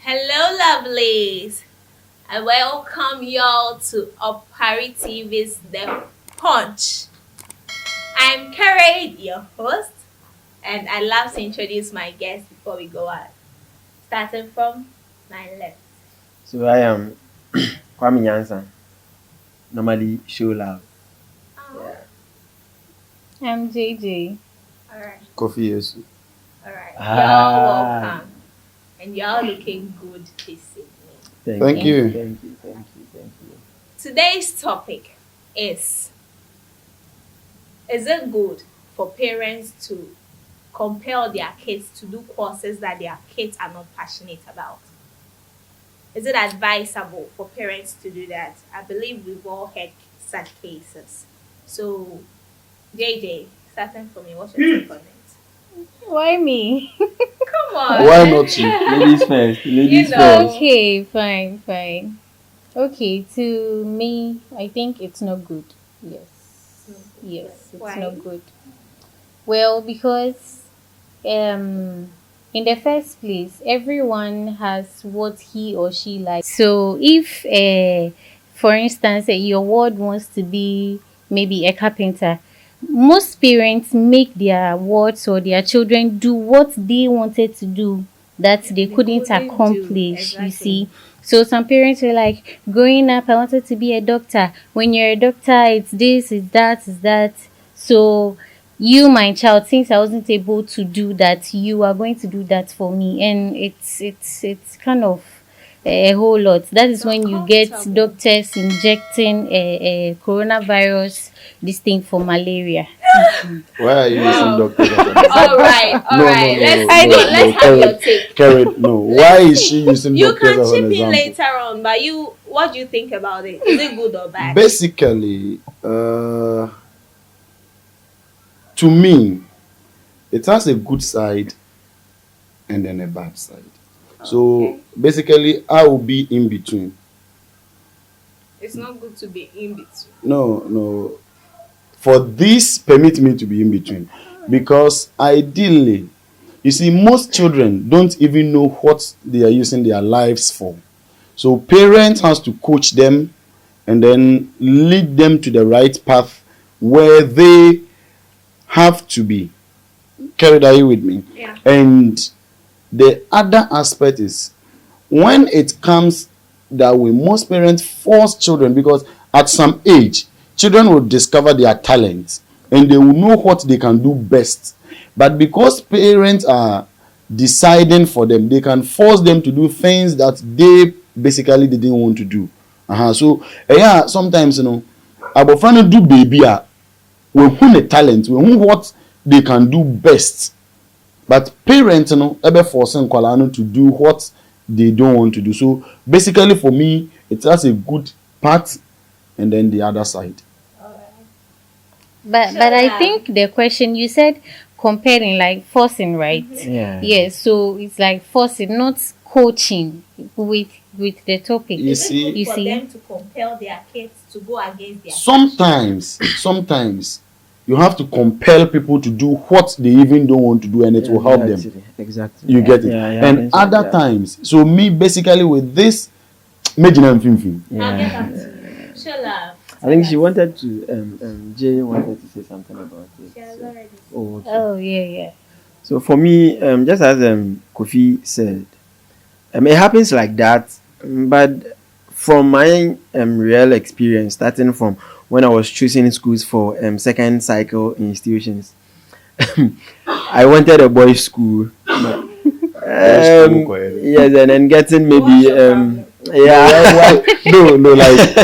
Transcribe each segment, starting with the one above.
Hello, lovelies. I welcome y'all to Opari TV's The Punch. I'm Karen, your host, and I love to introduce my guests before we go on. Starting from my left. So I am Kwame Nyansa. Normally show love. Oh, I'm JJ. all right, Coffee Yesu. all right. Ah. Y'all welcome, and y'all looking good this evening. Thank you. Thank you. Today's topic is it good for parents to compel their kids to do courses that their kids are not passionate about? Is it advisable for parents to do that? I believe we've all had such cases. So, JJ, starting from you, what's your take on it? Why me? Come on. Why not you? Ladies first. Ladies know. first. Okay, fine. Okay, to me, I think it's not good. Yes, it's Why? not good. Well, because in the first place, everyone has what he or she likes. So if for instance your ward wants to be maybe a carpenter, most parents make their wards or their children do what they wanted to do that they couldn't couldn't do, accomplish, exactly. you see. So some parents were like, growing up I wanted to be a doctor. When you're a doctor, it's this, it's that, it's that. So you, my child, since I wasn't able to do that, you are going to do that for me. And it's kind of a whole lot. That is when you get Uncomfortable. doctors injecting a coronavirus, this thing for malaria. Why are you Wow. using doctors as an example? All right. No, Let's have your take. Karen, no. Why is she using You doctors can as an chip in example? later on, but what do you think about it? Is it good or bad? Basically, to me, it has a good side and then a bad side. So Okay. basically, I will be in between. It's not good to be in between. No. For this, permit me to be in between. Because ideally, you see, most children don't even know what they are using their lives for. So parents has to coach them and then lead them to the right path where they have to be. Carried, are you with me? Yeah. And the other aspect is when it comes that way, most parents force children because at some age, children will discover their talents and they will know what they can do best. But because parents are deciding for them, they can force them to do things that they basically didn't want to do. So yeah, sometimes abofra no do baby we who the talent, we who what they can do best. But parents, ebe forcing kwalano to do what they don't want to do. So basically, for me, it has a good part and then the other side. But I think the question you said comparing, like forcing, right? Yeah. Yes, so it's like forcing, not coaching with the topic. You Is it see, good You for see? them to compel their kids to go against their sometimes you have to compel people to do what they even don't want to do, and it will help them. Exactly. You get it. Yeah, And other times, so me basically with this, Mejina Mfimfim. I'll get back to you. Show love. I think she wanted to. Jay wanted to say something about She has it. already. Oh, okay. Oh yeah. So for me, just as Kofi said, it happens like that. But from my real experience, starting from when I was choosing schools for second cycle institutions, I wanted a boys' school. Yes, and then getting maybe What's your problem? yeah. No, like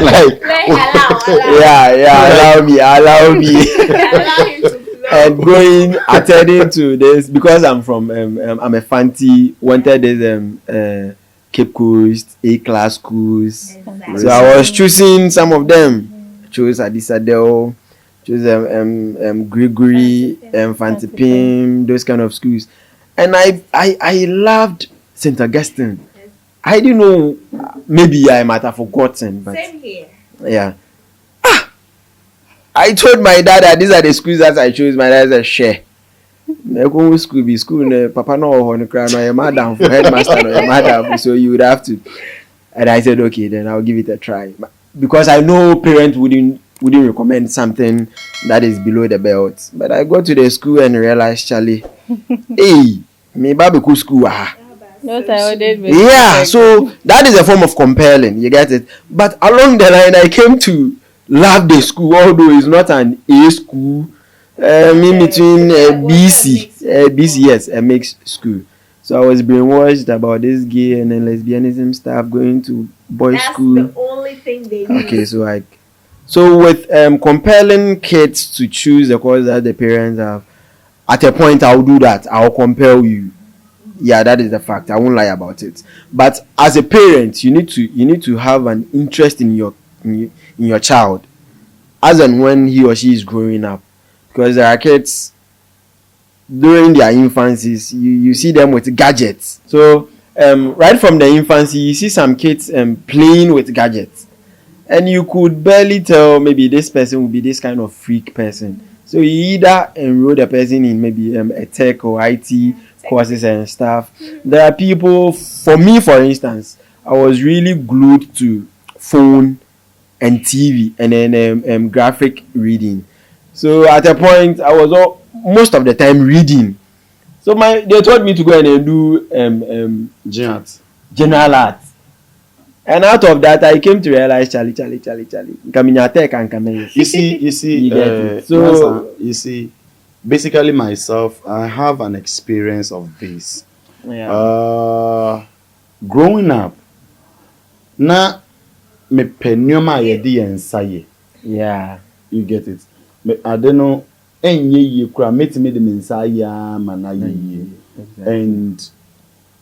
Allow me. Allow him to flow. And going attending to this because I'm from I'm a fancy wanted this Cape Coast A-class schools. Exactly. So I was choosing some of them. Chose Adisadel, chose Gregory, Fantipim, those kind of schools. And I loved St. Augustine. I didn't know, maybe I might have forgotten, but Same here. yeah. I told my dad that these are the schools that I chose. My dad said, share. I go school be school papa no ho no cry no your madam for headmaster no your madam so you would have to. And I said okay, then I'll give it a try because I know parents wouldn't recommend something that is below the belt. But I go to the school and realized, Charlie, hey, me baby cool school Not I ordered. yeah, so that is a form of compelling, you get it. But along the line, I came to love the school, although it's not an A school. In between BC, yes, a mixed school. So I was brainwashed about this gay and then lesbianism stuff, going to boys' school. That's the only thing they use. Okay, so with compelling kids to choose the course that the parents have, at a point I'll do that. I'll compel you. Yeah, that is the fact. I won't lie about it. But as a parent, you need to have an interest in your child, as and when he or she is growing up, because there are kids during their infancies. You see them with gadgets. So right from the infancy, you see some kids playing with gadgets, and you could barely tell maybe this person will be this kind of freak person. So you either enroll the person in maybe a tech or IT courses and stuff. There are people, for me for instance, I was really glued to phone and TV and then graphic reading. So at a point I was most of the time reading. So they told me to go and do general art. And out of that, I came to realize, Charlie. You see, so you see, basically myself, I have an experience of this. Yeah. Growing up, na me penyoma yedi ensaye. Yeah. You get it. I don't know. Enye kura metime de mensaye mana ye. And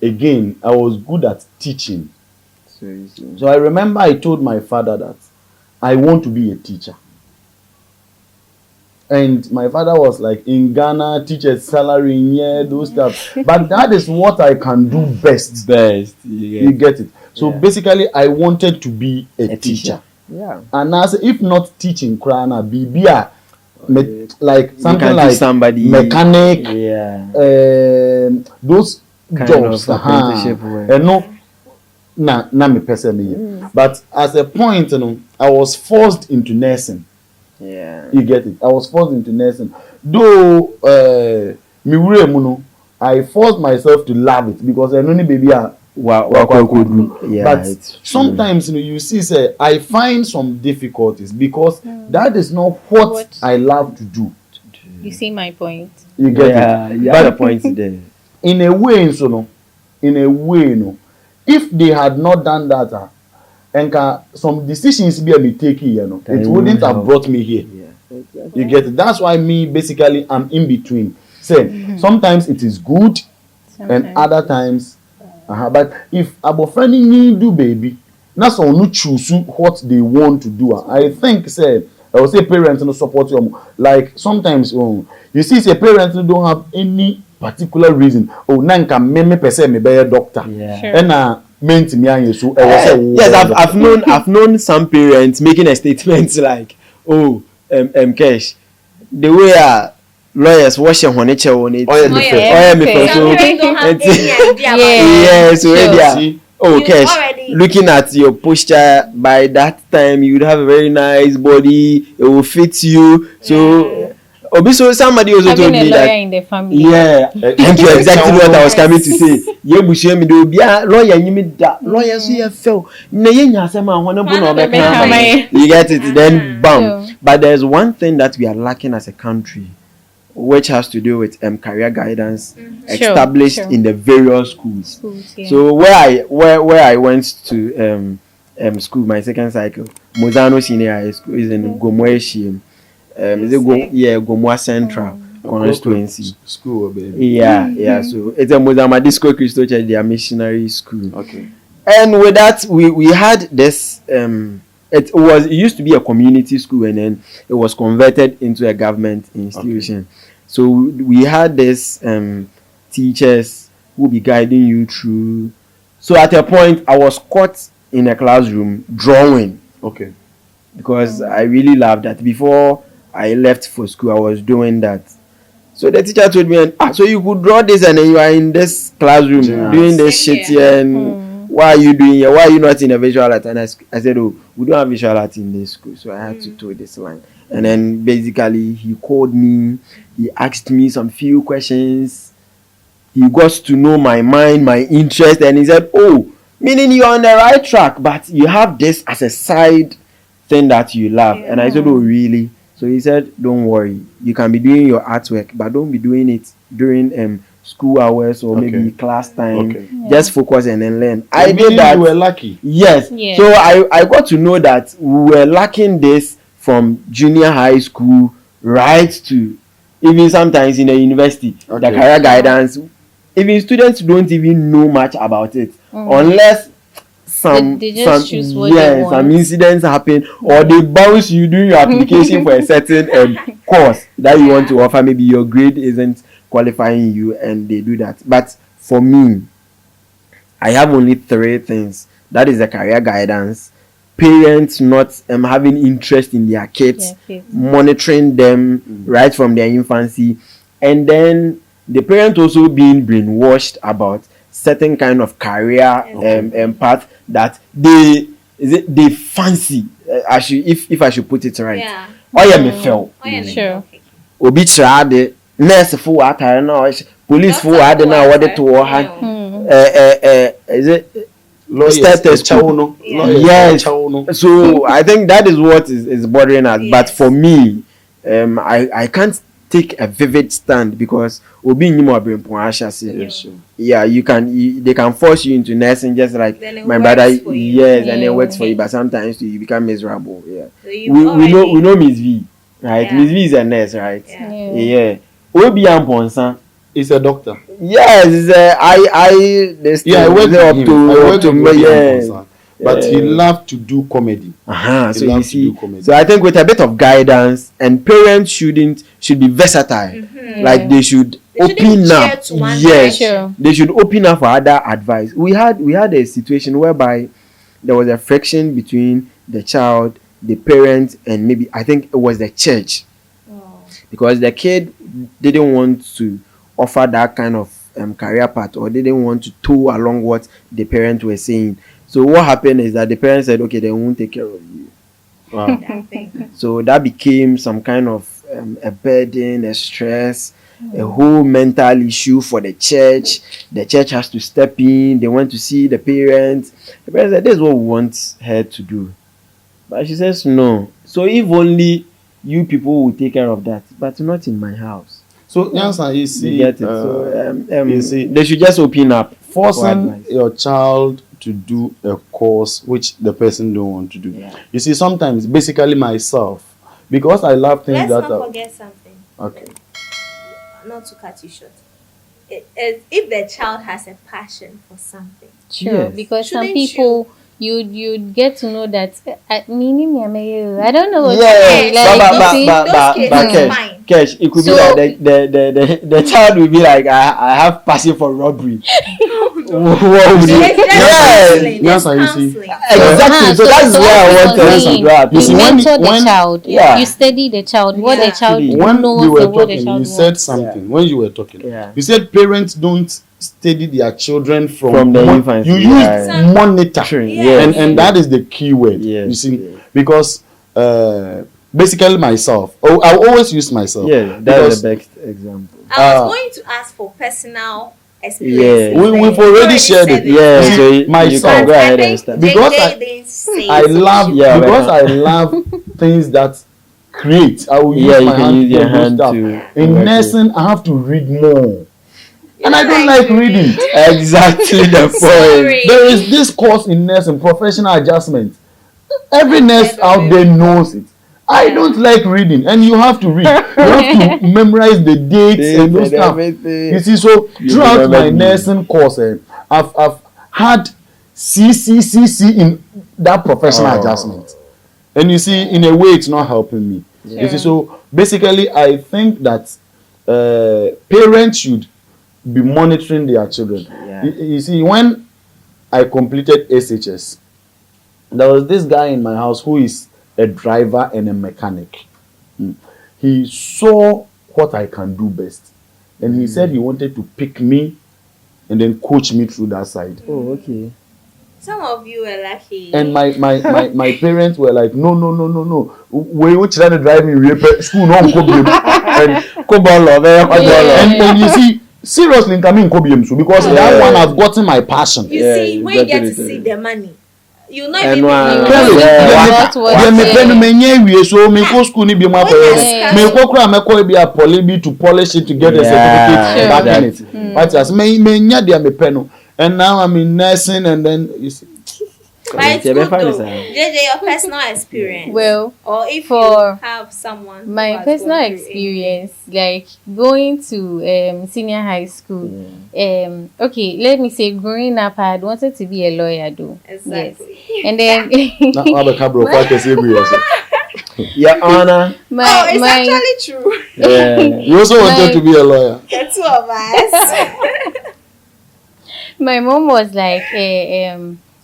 again, I was good at teaching. So I remember I told my father that I want to be a teacher. And my father was like, in Ghana, teacher's salary, yeah, those stuff. But that is what I can do best. You get it. So basically, I wanted to be a teacher. Yeah. And as if not teaching, Krana, BBA, like something like somebody, mechanic, those kind jobs. And no. Me personally. But as a point, I was forced into nursing. Yeah. You get it? I was forced into nursing. Though I forced myself to love it because I know baby but sometimes you see say I find some difficulties because that is not what I love to do. You see my point. You get it? Yeah, but the point there. In a way, if they had not done that, and some decisions be taken, it wouldn't have brought me here. Yeah. You get it? That's why me basically I'm in between. Say sometimes it is good, and other times, but if abofrani do baby, that's all no choose what they want to do. I think say I will say parents no support you. Like sometimes you see say parents don't have any particular reason. Nanka me per se me be a doctor. Yeah. Sure. And meant me and so yes, I've known some parents making a statement like, Kesh, the way lawyers wash your honey on it. Some parents don't have any idea about it. So Kesh, looking at your posture, by that time you would have a very nice body, it will fit you. So so somebody also told me that in the family. Yeah, thank you. Exactly what I was coming to say. You bushie me do bia lawyer nyimi da lawyer so you feel na yenya asema hono bu no be. You get it, then bam. But there's one thing that we are lacking as a country, which has to do with career guidance established in the various schools. So where I went to school, my second cycle, Mozano Senior High School is in Gomoeshim. Is it Gomoa Central constituency school, baby? Yeah. So it's a Mozambique Christo Church, their missionary school. Okay. And with that, we had this. It used to be a community school, and then it was converted into a government institution. Okay. So we had this teachers who will be guiding you through. So at a point, I was caught in a classroom drawing. Okay. Because I really loved that. Before I left for school, I was doing that. So the teacher told me, so you could draw this and then you are in this classroom Yeah. doing this Same shit here. here, and why are you doing here? Why are you not in a visual art? And I said, oh, we don't have visual art in this school. So I had to toe this line. And then basically he called me, he asked me some few questions. He got to know my mind, my interest, and he said, oh, meaning you're on the right track, but you have this as a side thing that you love. And I said, oh, really? So he said, don't worry, you can be doing your artwork, but don't be doing it during school hours or maybe Okay. class time. Okay. Just focus and then learn. I Meaning did that. you were lucky. Yes. Yeah. So I got to know that we were lacking this from junior high school right to even sometimes in the university. The Okay. career guidance, even students don't even know much about it unless some They just choose what they some want. incidents happen, or they bounce you during your application for a certain course that you want to offer. Maybe your grade isn't qualifying you and they do that. But for me, I have only 3 things. That is the career guidance, parents not having interest in their kids, Yeah, kids. monitoring them right from their infancy, and then the parent also being brainwashed about certain kind of career path that they fancy. If I should put it right. Yeah. Oh yeah, me fell. Oh, yeah, Sure. okay. Obi kyerɛ nurse fo wɔ atare na ɔhyɛ police fo wɔ ade na wɔde to wɔ ha is it Lawyers, stethoscope? echawo no. Yeah. Lawyers, Yes. echawo no. So I think that is what is bothering us. Yes. But for me, I can't take a vivid stand because obi nyimo abrempo ahyase. Yes, sure. Yeah, they can force you into nursing just like Then it my works brother. for you. Yes, and it Yeah. works for you, but sometimes you become miserable. Yeah. So you We know Miss V, right? Yeah. Miss V is a nurse, right? Yeah. Yeah. Obi Amponsa. He's a doctor. Yes, this Yeah, I thing worked is up with him. I worked to with me, him, yeah. but he Yeah. loved to do comedy. So He you loves to see, do comedy. so I think with a bit of guidance, and parents should be versatile. Like they should They shouldn't open cheer up. to one Yes, direction. they should open up for other advice. We had a situation whereby there was a friction between the child, the parent, and maybe I think it was the church, because the kid didn't want to offer that kind of career path, or didn't want to toe along what the parents were saying. So what happened is that the parents said, okay, they won't take care of you. Wow. That thing. So that became some kind of a burden, a stress, a whole mental issue for the church. The church has to step in. They went to see the parents. The parents said, this is what we want her to do. But she says, no. So if only you people will take care of that, but not in my house. So, Yansan, you You see, get it? So you see, they should just open up. for forcing advice. your child to do a course which the person don't want to do. Yeah. You see, sometimes, basically myself, because I love things Let's that not are forget something. okay. Not to cut you short. If the child has a passion for something, Sure, Yes. because some Shouldn't people you'd get to know that I don't know what Yeah, to say. Like, you see? Those kids but are fine. Cash, it could So- be like the child will be like, I have passion for robbery. What would you? There's Yes. counseling. Yes, There's you see. counseling. Exactly. So that's what where I you want were us to saying. grab. You You see, mentor the when- child. Yeah. You study the child. What Yeah. the child Actually, When knows you were and what the talking, child you said wants. something. When you were talking, Yeah. you said parents don't study their children From the infancy, You yeah. use monitor, True. Yes. and that is the key word. Yes, You see, yes. because basically myself, I always use myself. Yeah, that's because the best example. I was going to ask for personal experience. Yeah. we've already shared it. Yeah, You see, so you myself. can go I ahead and think start. Because JJ didn't say I it, so love you- Yeah, because but- I love things that create. I will Yeah, use you my can hand use to your do hand stuff. to In work nursing, I have to read more, and I don't like like reading. Exactly the point. Sorry. There is this course in nursing, professional adjustment. Every nurse out there knows it. I don't like reading, and you have to read. You have to memorize the dates and those stuff. everything. You see, so You throughout remember my me. nursing course, I've had C in that professional Oh. adjustment, and you see, in a way, it's not helping me. You see, so basically, I think that parents should be monitoring their children. Yeah. You see, when I completed SHS, there was this guy in my house who is a driver and a mechanic. He saw what I can do best. And he said he wanted to pick me and then coach me through that side. Oh, okay. Some of you were lucky. And my parents were like, no. We were trying to drive me school, no Kobium. And you see, seriously, I'm coming Kobium because that one has gotten my passion. You see, when you get to see the money, you not even so me go school ni be my me go kra me ko be a poly to polish it to get a certificate back in it. But as me nya dia me pen, and now I'm in nursing, and then you see. But it's good though. JJ, your personal experience. Well, or if for you have someone. my personal experience, like going to senior high school. Okay, let me say, growing up, I had wanted to be a lawyer, though. Exactly. Yes. And then Your Honor. It's actually true. Yeah. You also wanted to be a lawyer. The two of us. my mom was like,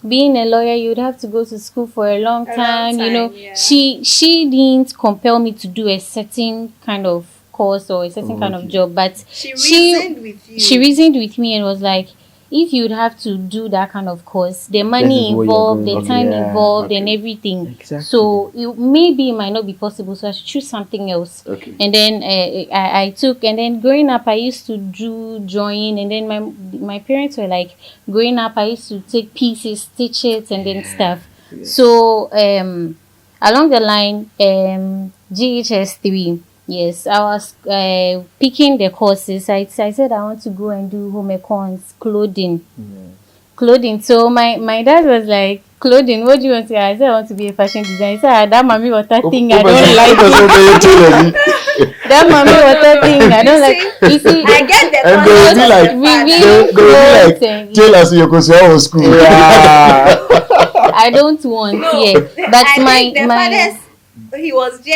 being a lawyer, you'd have to go to school for a long time. You know, yeah. she didn't compel me to do a certain kind of course or a certain kind of job, but She reasoned with you. she reasoned with me and was like, if you'd have to do that kind of course, the money is what you're involved, the going- time yeah, involved, and everything. Exactly. So maybe it might not be possible. So I should choose something else. Okay. And then I took, and then growing up, I used to do drawing, and then my parents were like, growing up, I used to take pieces, stitch it, and then stuff. So along the line, GHS 3. Yes, I was picking the courses. I said I want to go and do home econs, clothing. So my dad was like, clothing, what do you want to do? I said I want to be a fashion designer. He said, that mommy water thing, I don't like it. That mommy water thing, I don't like. You see, I get the And they will be like, tell us you go to school. Yeah. I don't want, No, But I my think the fathers,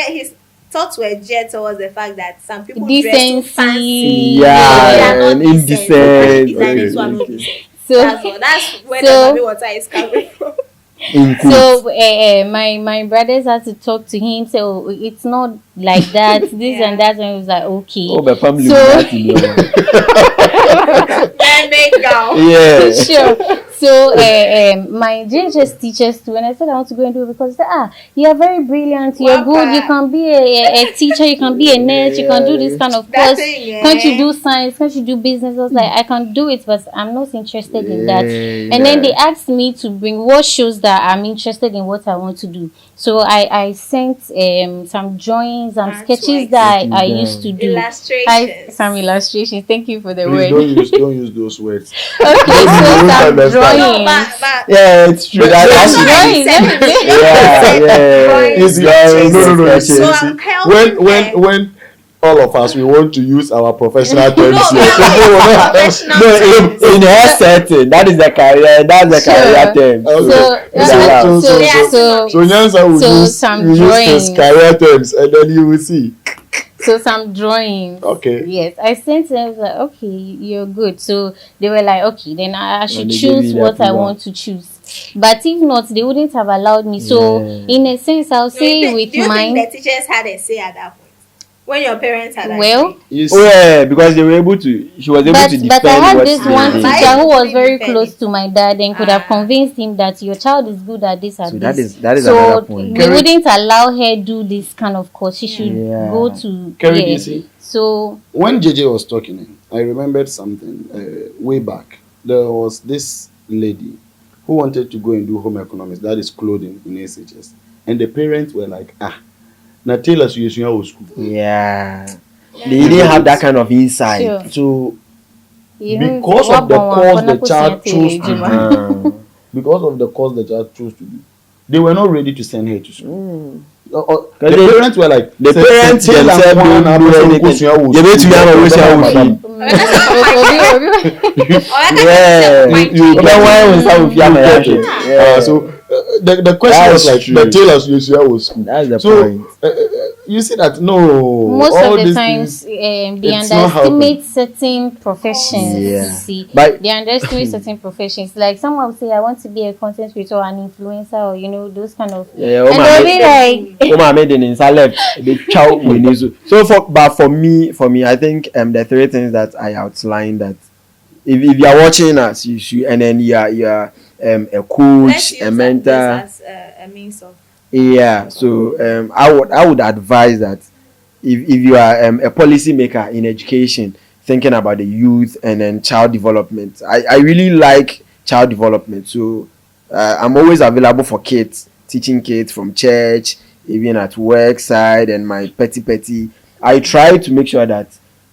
his thoughts were geared towards the fact that some people dress so decency. fancy. Yeah, They are not and decent. indecent. Designers who are not decent. So That's where So- the baby water is coming from. In quotes. So my brothers had to talk to him, say, oh, it's not like that, this Yeah. and that, and he was like, okay. Oh, my family So- will not know. Then they go. Yeah. Sure. So my JHS teachers too, and I said I want to go and do it because they said, you are very brilliant, you are good, you can be a teacher, you can be a nurse, you can do this kind of That course. thing, yeah. Can't you do science? Can't you do business? I was like, I can do it, but I'm not interested in that. Yeah, And then yeah. they asked me to bring what shows that I'm interested in what I want to do. So I sent some drawings, some Artwork. sketches that I used to do. Illustrations. Some illustrations. Thank you for the Please word. don't use those words. Okay, so some understand. No, drawings. but Yeah, it's true. But- That's Some drawings. let me say. yeah. Easy. Yeah, No. You So see, I'm helping her. when all of us we want to use our professional terms No, here. professional No, in her setting, that is the career. That's the Sure. career term. Okay. So Nyansa will so use some you use his drawings. career terms, and then you will see. So some drawings. Okay. Yes, I sent them. I was like, okay, you're good. So they were like, okay, then I should they gave choose you the what I approval. want to choose. But if not, they wouldn't have allowed me. So Yeah. in a sense, I'll say with do you mine. think the teachers had a say at that point? When your parents had a Well, say? You Oh see, yeah, because they were able to. She was able to defend but I had what this they one did. teacher who was very Defend close it. to my dad and could have Ah. convinced him that your child is good at this at So this. that is so another point. we wouldn't allow her do this kind of course. She should Yeah. go to Kerry, yeah. you see, So when JJ was talking, I remembered something way back. There was this lady who wanted to go and do home economics, that is clothing in SHS, and the parents were like, now tell us you school. Yeah. They didn't have that kind of insight. Sure. So you know, because of the course the child chose to do, Uh, because of the course the child chose to do, they were not ready to send her to school. The they- parents were like, the parents themselves don't do anything. They wait to hear what we say. Yeah. You Oba why we say we fear my action. So the question was That's like true. the tailors you was school. That's the So point. you see that no, Most all of the these times, things, they it's not underestimate helping. certain professions. You Yeah. see, But they underestimate certain professions. Like someone will say, "I want to be a content creator, or an influencer, or those kind of," yeah, and they'll be like, Oma made an inside left a bit chow we need to. So for me, I think the three things that I outlined, that if you are watching us, you should, and then you are a Let's coach, use a this mentor. as a means of Yeah. So I would advise that if you are a policy maker in education, thinking about the youth and then child development, I really like child development. So I'm always available for kids, teaching kids from church, even at work side, and my petty. I try to make sure that,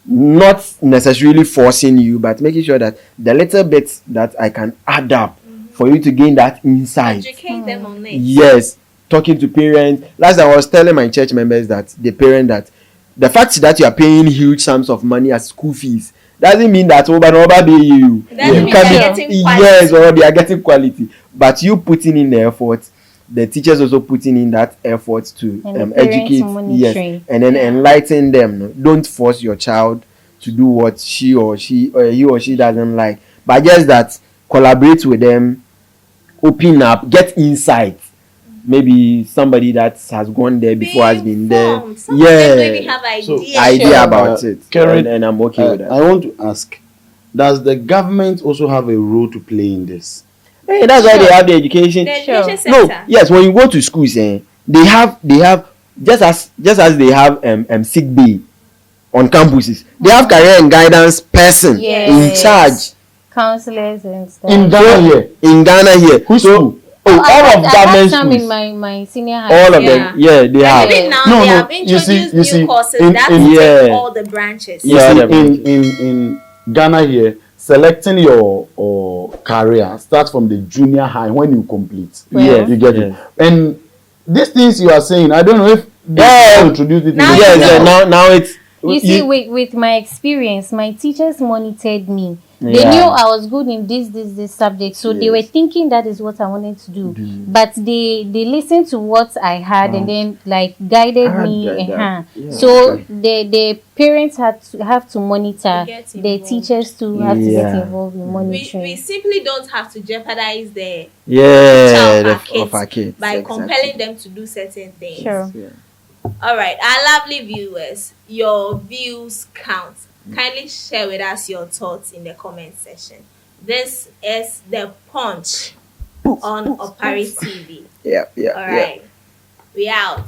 not necessarily forcing you, but making sure that the little bits that I can add up for you to gain that insight. educate them on it. Yes, talking to parents. Last time I was telling my church members that the fact that you are paying huge sums of money as school fees doesn't mean that over you. It doesn't mean can they're be- getting quality. yes, or they are getting quality. But you putting in the effort, the teachers also putting in that effort to And the parents educate, monitoring. yes, and then Yeah. enlighten them. No? Don't force your child to do what he or she doesn't like, but just that collaborate with them, open up, get insight. Maybe somebody that has gone there before has been there. informed. Some of them don't even Yeah, have So, ideas. idea about it, Karen, and I'm okay with that. I want to ask: does the government also have a role to play in this? Hey, that's why they Sure. have the education. The education Sure. No, sector. yes, when you go to schools, they have just as they have sick bay on campuses, they have career and guidance person in Yes. charge Counselors and stuff. In Ghana here, in Ghana here. Which So, school? all I of had government some schools, in my senior high all of school. them, yeah, they have. Even now No, they no, have you see- introduced you see, new courses in- that in- take Yeah. all the branches. You Yeah, see, the branches. in Ghana here, selecting your career starts from the junior high when you complete. Yes, You get yes. it. And these things you are saying, I don't know if they Yeah. introduced it. Now in you Yes, know. now it's You see, with my experience, my teachers monitored me. They Yeah. knew I was good in this subject, so they were Yes. thinking that is what I wanted to do. But they listened to what I had and then like guided me. Yeah. So the parents have to monitor. To get The involved. teachers too have to get Yeah. involved in We monitoring. simply don't have to jeopardize the Yeah, future of our kids, by exactly. compelling them to do certain things. Sure. Yeah. All right, our lovely viewers, your views count. Kindly share with us your thoughts in the comment section. This is the Punch on Opari TV. Yeah, All right, we out.